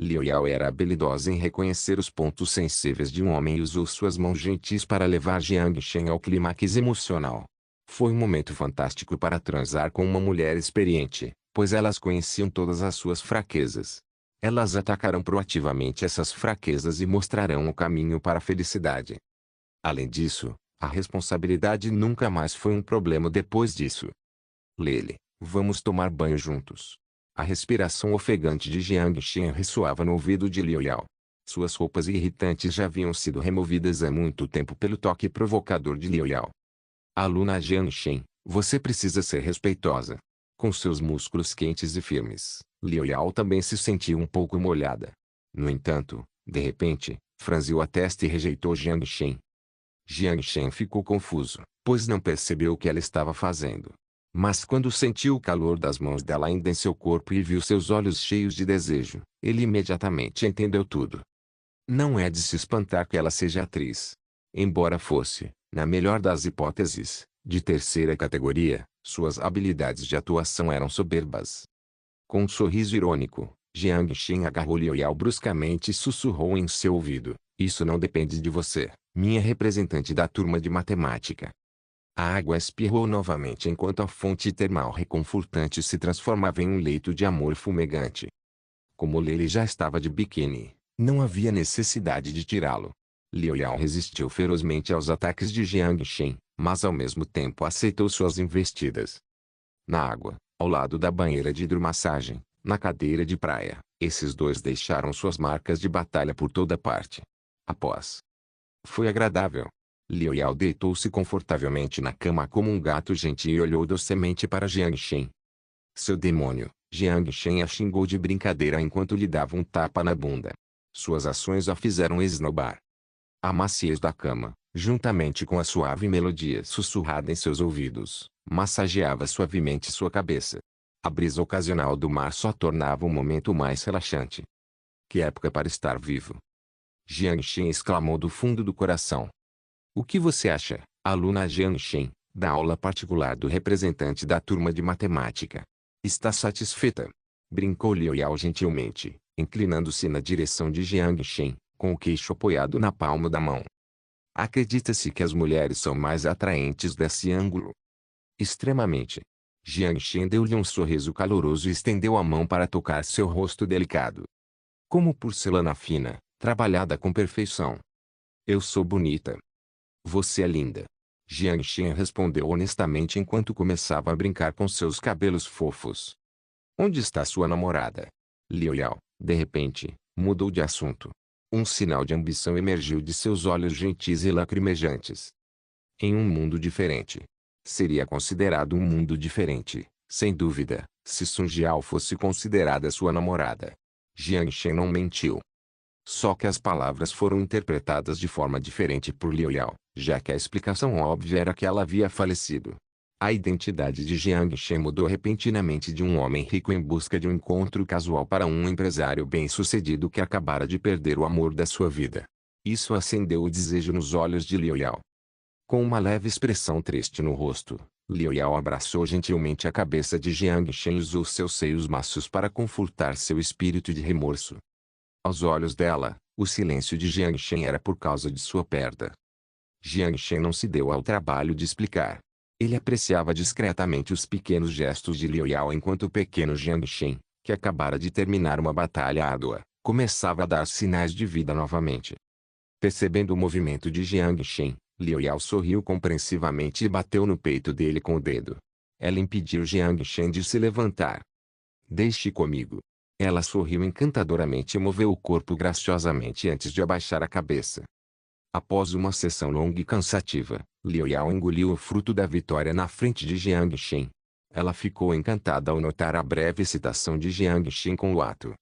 Liu Yao era habilidosa em reconhecer os pontos sensíveis de um homem e usou suas mãos gentis para levar Jiang Shen ao clímax emocional. Foi um momento fantástico para transar com uma mulher experiente, pois elas conheciam todas as suas fraquezas. Elas atacarão proativamente essas fraquezas e mostrarão o caminho para a felicidade. Além disso, a responsabilidade nunca mais foi um problema depois disso. Lele, vamos tomar banho juntos. A respiração ofegante de Jiang Shen ressoava no ouvido de Liu Yao. Suas roupas irritantes já haviam sido removidas há muito tempo pelo toque provocador de Liu Yao. Aluna Jiang Shen, você precisa ser respeitosa. Com seus músculos quentes e firmes, Liu Yao também se sentiu um pouco molhada. No entanto, de repente, franziu a testa e rejeitou Jiang Shen. Jiang Shen ficou confuso, pois não percebeu o que ela estava fazendo. Mas quando sentiu o calor das mãos dela ainda em seu corpo e viu seus olhos cheios de desejo, ele imediatamente entendeu tudo. Não é de se espantar que ela seja atriz. Embora fosse, na melhor das hipóteses, de terceira categoria, suas habilidades de atuação eram soberbas. Com um sorriso irônico, Jiang Shen agarrou Liu Yao bruscamente e sussurrou em seu ouvido: isso não depende de você, minha representante da turma de matemática. A água espirrou novamente enquanto a fonte termal reconfortante se transformava em um leito de amor fumegante. Como Lele já estava de biquíni, não havia necessidade de tirá-lo. Liu Yao resistiu ferozmente aos ataques de Jiang Shen, mas ao mesmo tempo aceitou suas investidas. Na água, ao lado da banheira de hidromassagem, na cadeira de praia, esses dois deixaram suas marcas de batalha por toda parte. Após. Foi agradável. Liu Yao deitou-se confortavelmente na cama como um gato gentil e olhou docemente para Jiang Shen. Seu demônio, Jiang Shen a xingou de brincadeira enquanto lhe dava um tapa na bunda. Suas ações a fizeram esnobar. A maciez da cama, juntamente com a suave melodia sussurrada em seus ouvidos, massageava suavemente sua cabeça. A brisa ocasional do mar só tornava o momento mais relaxante. Que época para estar vivo! Jiang Shen exclamou do fundo do coração. O que você acha, aluna Jiang Shen, da aula particular do representante da turma de matemática? Está satisfeita? Brincou Liu Yao gentilmente, inclinando-se na direção de Jiang Shen, com o queixo apoiado na palma da mão. Acredita-se que as mulheres são mais atraentes desse ângulo? Extremamente. Jiang Shen deu-lhe um sorriso caloroso e estendeu a mão para tocar seu rosto delicado. Como porcelana fina, trabalhada com perfeição. Eu sou bonita. Você é linda. Jiang Shen respondeu honestamente enquanto começava a brincar com seus cabelos fofos. Onde está sua namorada? Liu Yao, de repente, mudou de assunto. Um sinal de ambição emergiu de seus olhos gentis e lacrimejantes. Em um mundo diferente. Seria considerado um mundo diferente, sem dúvida, se Sun Jiao fosse considerada sua namorada. Jiang Shen não mentiu. Só que as palavras foram interpretadas de forma diferente por Liu Yao, já que a explicação óbvia era que ela havia falecido. A identidade de Jiang Shen mudou repentinamente de um homem rico em busca de um encontro casual para um empresário bem-sucedido que acabara de perder o amor da sua vida. Isso acendeu o desejo nos olhos de Liu Yao. Com uma leve expressão triste no rosto, Liu Yao abraçou gentilmente a cabeça de Jiang Shen e usou seus seios macios para confortar seu espírito de remorso. Aos olhos dela, o silêncio de Jiang Shen era por causa de sua perda. Jiang Shen não se deu ao trabalho de explicar. Ele apreciava discretamente os pequenos gestos de Liu Yao enquanto o pequeno Jiang Shen, que acabara de terminar uma batalha árdua, começava a dar sinais de vida novamente. Percebendo o movimento de Jiang Shen, Liu Yao sorriu compreensivamente e bateu no peito dele com o dedo. Ela impediu Jiang Shen de se levantar. Deixe comigo. Ela sorriu encantadoramente e moveu o corpo graciosamente antes de abaixar a cabeça. Após uma sessão longa e cansativa, Liu Yao engoliu o fruto da vitória na frente de Jiang Shen. Ela ficou encantada ao notar a breve excitação de Jiang Shen com o ato.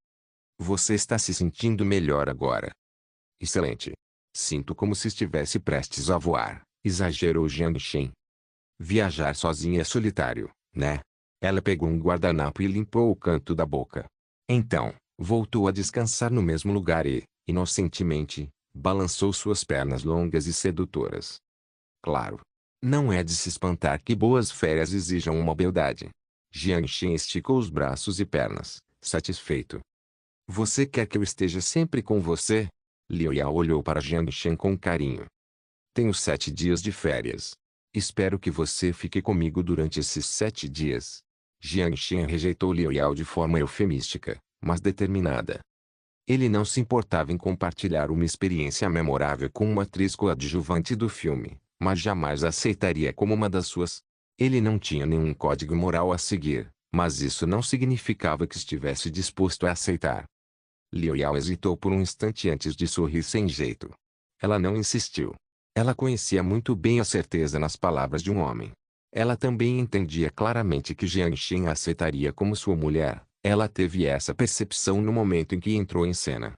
Você está se sentindo melhor agora? Excelente. Sinto como se estivesse prestes a voar, exagerou Jiang Shen. Viajar sozinha é solitário, né? Ela pegou um guardanapo e limpou o canto da boca. Então, voltou a descansar no mesmo lugar e, inocentemente, balançou suas pernas longas e sedutoras. Claro. Não é de se espantar que boas férias exijam uma beldade. Jiang Shen esticou os braços e pernas, satisfeito. Você quer que eu esteja sempre com você? Liu Yao olhou para Jiang Shen com carinho. Tenho 7 dias de férias. Espero que você fique comigo durante esses 7 dias. Jiang Shen rejeitou Liu Yao de forma eufemística, mas determinada. Ele não se importava em compartilhar uma experiência memorável com uma atriz coadjuvante do filme, mas jamais a aceitaria como uma das suas. Ele não tinha nenhum código moral a seguir, mas isso não significava que estivesse disposto a aceitar. Liu Yao hesitou por um instante antes de sorrir sem jeito. Ela não insistiu. Ela conhecia muito bem a certeza nas palavras de um homem. Ela também entendia claramente que Jiang Shen a aceitaria como sua mulher. Ela teve essa percepção no momento em que entrou em cena.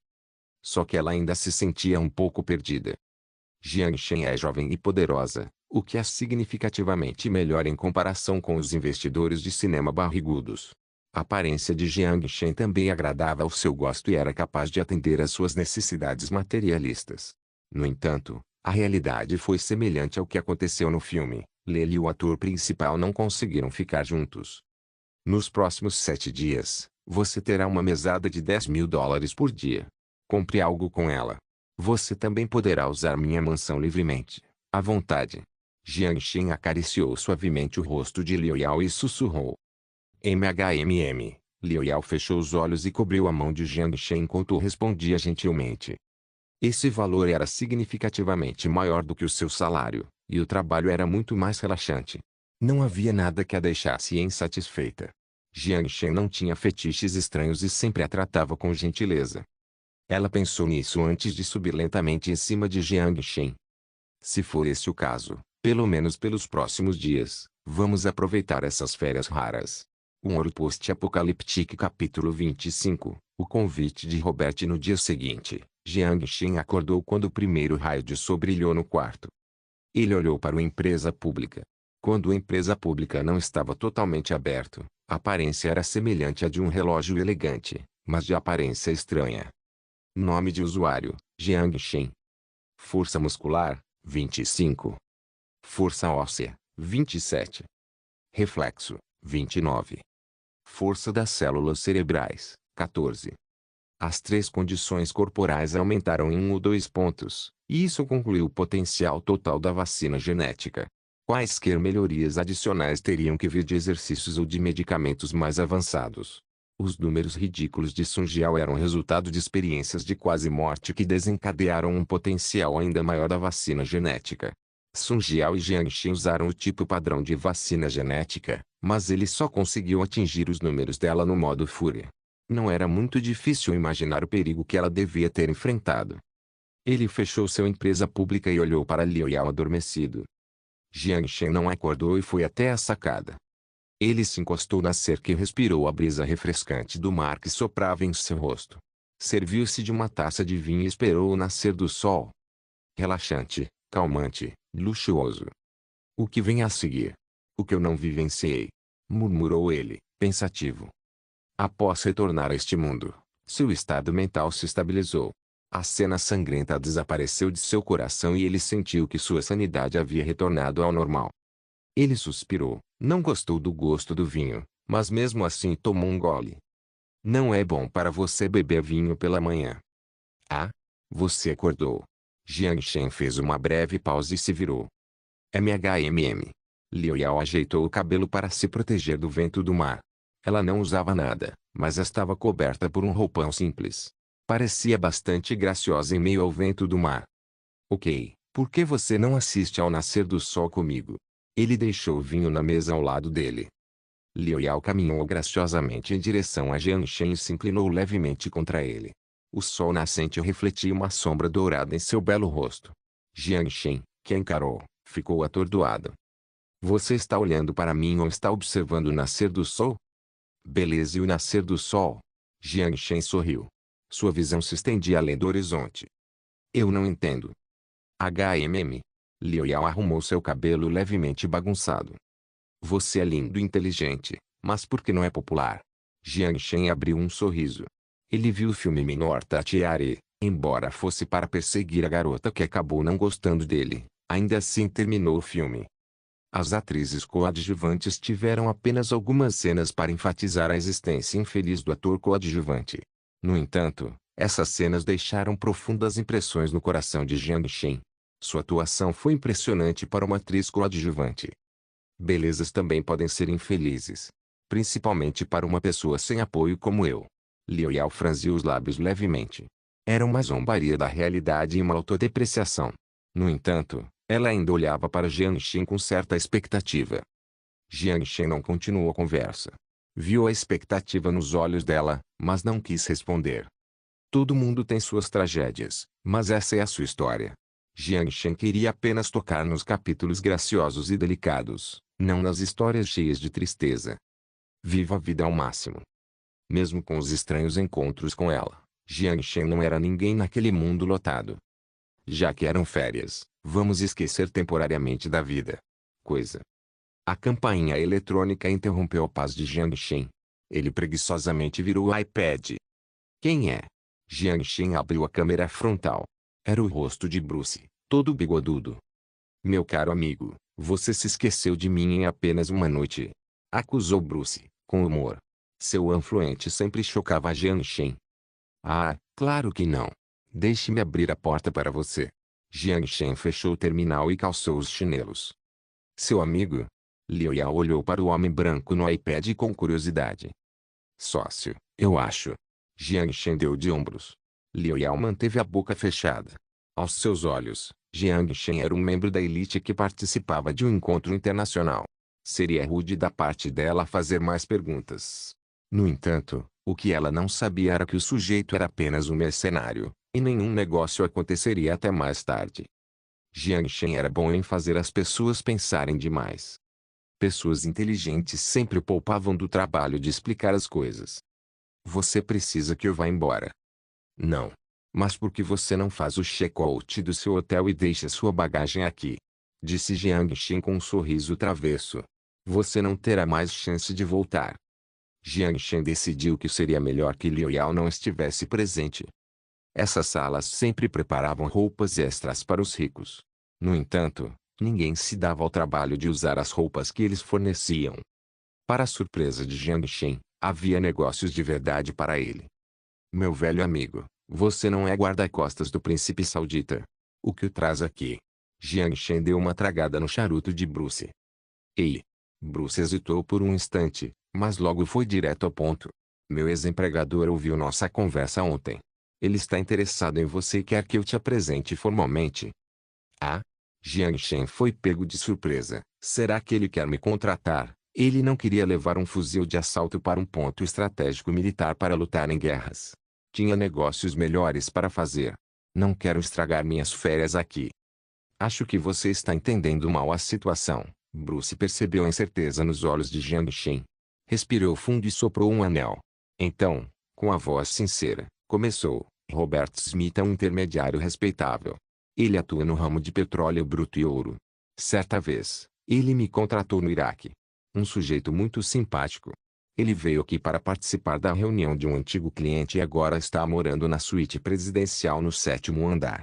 Só que ela ainda se sentia um pouco perdida. Jiang Shen é jovem e poderosa, o que é significativamente melhor em comparação com os investidores de cinema barrigudos. A aparência de Jiang Shen também agradava ao seu gosto e era capaz de atender às suas necessidades materialistas. No entanto, a realidade foi semelhante ao que aconteceu no filme. Lele e o ator principal não conseguiram ficar juntos. Nos próximos 7 dias, você terá uma mesada de $10.000 por dia. Compre algo com ela. Você também poderá usar minha mansão livremente, à vontade. Jiang Shen acariciou suavemente o rosto de Liu Yao e sussurrou. Liu Yao fechou os olhos e cobriu a mão de Jiang Shen enquanto respondia gentilmente. Esse valor era significativamente maior do que o seu salário, e o trabalho era muito mais relaxante. Não havia nada que a deixasse insatisfeita. Jiang Shen não tinha fetiches estranhos e sempre a tratava com gentileza. Ela pensou nisso antes de subir lentamente em cima de Jiang Shen. Se for esse o caso, pelo menos pelos próximos dias, vamos aproveitar essas férias raras. Um ouro post-apocalíptico capítulo 25, o convite de Robert no dia seguinte, Jiang Shen acordou quando o primeiro raio de sol brilhou no quarto. Ele olhou para a empresa pública. Quando a empresa pública não estava totalmente aberto, a aparência era semelhante à de um relógio elegante, mas de aparência estranha. Nome de usuário, Jiang Shen. Força muscular, 25. Força óssea, 27. Reflexo, 29. Força das células cerebrais, 14. As três condições corporais aumentaram em 1 ou 2 pontos, e isso concluiu o potencial total da vacina genética. Quaisquer melhorias adicionais teriam que vir de exercícios ou de medicamentos mais avançados. Os números ridículos de Sun Jiao eram resultado de experiências de quase morte que desencadearam um potencial ainda maior da vacina genética. Sun Jiao e Jiang Shen usaram o tipo padrão de vacina genética, mas ele só conseguiu atingir os números dela no modo fúria. Não era muito difícil imaginar o perigo que ela devia ter enfrentado. Ele fechou sua empresa pública e olhou para Liu Yao adormecido. Jiang Shen não acordou e foi até a sacada. Ele se encostou na cerca e respirou a brisa refrescante do mar que soprava em seu rosto. Serviu-se de uma taça de vinho e esperou o nascer do sol. Relaxante, calmante, luxuoso. O que vem a seguir? O que eu não vivenciei? Murmurou ele, pensativo. Após retornar a este mundo, seu estado mental se estabilizou. A cena sangrenta desapareceu de seu coração e ele sentiu que sua sanidade havia retornado ao normal. Ele suspirou, não gostou do gosto do vinho, mas mesmo assim tomou um gole. Não é bom para você beber vinho pela manhã. Ah? Você acordou. Jiang Shen fez uma breve pausa e se virou. MHMM. Liu Yao ajeitou o cabelo para se proteger do vento do mar. Ela não usava nada, mas estava coberta por um roupão simples. Parecia bastante graciosa em meio ao vento do mar. Ok, por que você não assiste ao nascer do sol comigo? Ele deixou o vinho na mesa ao lado dele. Liu Yao caminhou graciosamente em direção a Jiang Shen e se inclinou levemente contra ele. O sol nascente refletia uma sombra dourada em seu belo rosto. Jiang Shen, que encarou, ficou atordoado. Você está olhando para mim ou está observando o nascer do sol? Beleza, e o nascer do sol? Jiang Shen sorriu. Sua visão se estendia além do horizonte. Eu não entendo. HMM. Liu Yao arrumou seu cabelo levemente bagunçado. Você é lindo e inteligente, mas por que não é popular? Jiang Shen abriu um sorriso. Ele viu o filme Minor Tatiare, embora fosse para perseguir a garota que acabou não gostando dele, ainda assim terminou o filme. As atrizes coadjuvantes tiveram apenas algumas cenas para enfatizar a existência infeliz do ator coadjuvante. No entanto, essas cenas deixaram profundas impressões no coração de Jiang Shen. Sua atuação foi impressionante para uma atriz coadjuvante. Belezas também podem ser infelizes. Principalmente para uma pessoa sem apoio como eu. Liu Yao franziu os lábios levemente. Era uma zombaria da realidade e uma autodepreciação. No entanto, ela ainda olhava para Jiang Shen com certa expectativa. Jiang Shen não continuou a conversa. Viu a expectativa nos olhos dela, mas não quis responder. Todo mundo tem suas tragédias, mas essa é a sua história. Jiang Shen queria apenas tocar nos capítulos graciosos e delicados, não nas histórias cheias de tristeza. Viva a vida ao máximo. Mesmo com os estranhos encontros com ela, Jiang Shen não era ninguém naquele mundo lotado. Já que eram férias, vamos esquecer temporariamente da vida. Coisa. A campainha eletrônica interrompeu a paz de Jiang Shen. Ele preguiçosamente virou o iPad. Quem é? Jiang Shen abriu a câmera frontal. Era o rosto de Bruce, todo bigodudo. Meu caro amigo, você se esqueceu de mim em apenas uma noite. Acusou Bruce, com humor. Seu influente sempre chocava Jiang Shen. Ah, claro que não. Deixe-me abrir a porta para você. Jiang Shen fechou o terminal e calçou os chinelos. Seu amigo? Liu Yao olhou para o homem branco no iPad com curiosidade. Sócio, eu acho. Jiang Shen deu de ombros. Liu Yao manteve a boca fechada. Aos seus olhos, Jiang Shen era um membro da elite que participava de um encontro internacional. Seria rude da parte dela fazer mais perguntas. No entanto, o que ela não sabia era que o sujeito era apenas um mercenário, e nenhum negócio aconteceria até mais tarde. Jiang Shen era bom em fazer as pessoas pensarem demais. Pessoas inteligentes sempre poupavam do trabalho de explicar as coisas. Você precisa que eu vá embora. Não. Mas por que você não faz o check-out do seu hotel e deixa sua bagagem aqui? Disse Jiang Shen com um sorriso travesso. Você não terá mais chance de voltar. Jiang Shen decidiu que seria melhor que Liu Yao não estivesse presente. Essas salas sempre preparavam roupas extras para os ricos. No entanto, ninguém se dava ao trabalho de usar as roupas que eles forneciam. Para a surpresa de Jiang Shen, havia negócios de verdade para ele. Meu velho amigo, você não é guarda-costas do príncipe saudita. O que o traz aqui? Jiang Shen deu uma tragada no charuto de Bruce. Ei! Bruce hesitou por um instante, mas logo foi direto ao ponto. Meu ex-empregador ouviu nossa conversa ontem. Ele está interessado em você e quer que eu te apresente formalmente. Ah? Jiang Shen foi pego de surpresa. Será que ele quer me contratar? Ele não queria levar um fuzil de assalto para um ponto estratégico militar para lutar em guerras. Tinha negócios melhores para fazer. Não quero estragar minhas férias aqui. Acho que você está entendendo mal a situação. Bruce percebeu a incerteza nos olhos de Jiang Shen. Respirou fundo e soprou um anel. Então, com a voz sincera, começou. Robert Smith é um intermediário respeitável. Ele atua no ramo de petróleo bruto e ouro. Certa vez, ele me contratou no Iraque. Um sujeito muito simpático. Ele veio aqui para participar da reunião de um antigo cliente e agora está morando na suíte presidencial no 7º andar.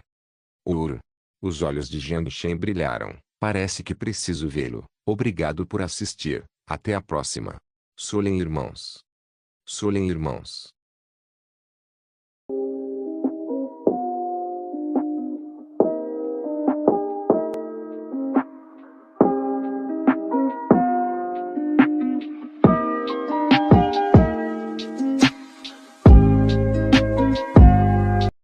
Ouro. Os olhos de Jiang Shen brilharam. Parece que preciso vê-lo. Obrigado por assistir. Até a próxima. Solen Irmãos. Solen Irmãos.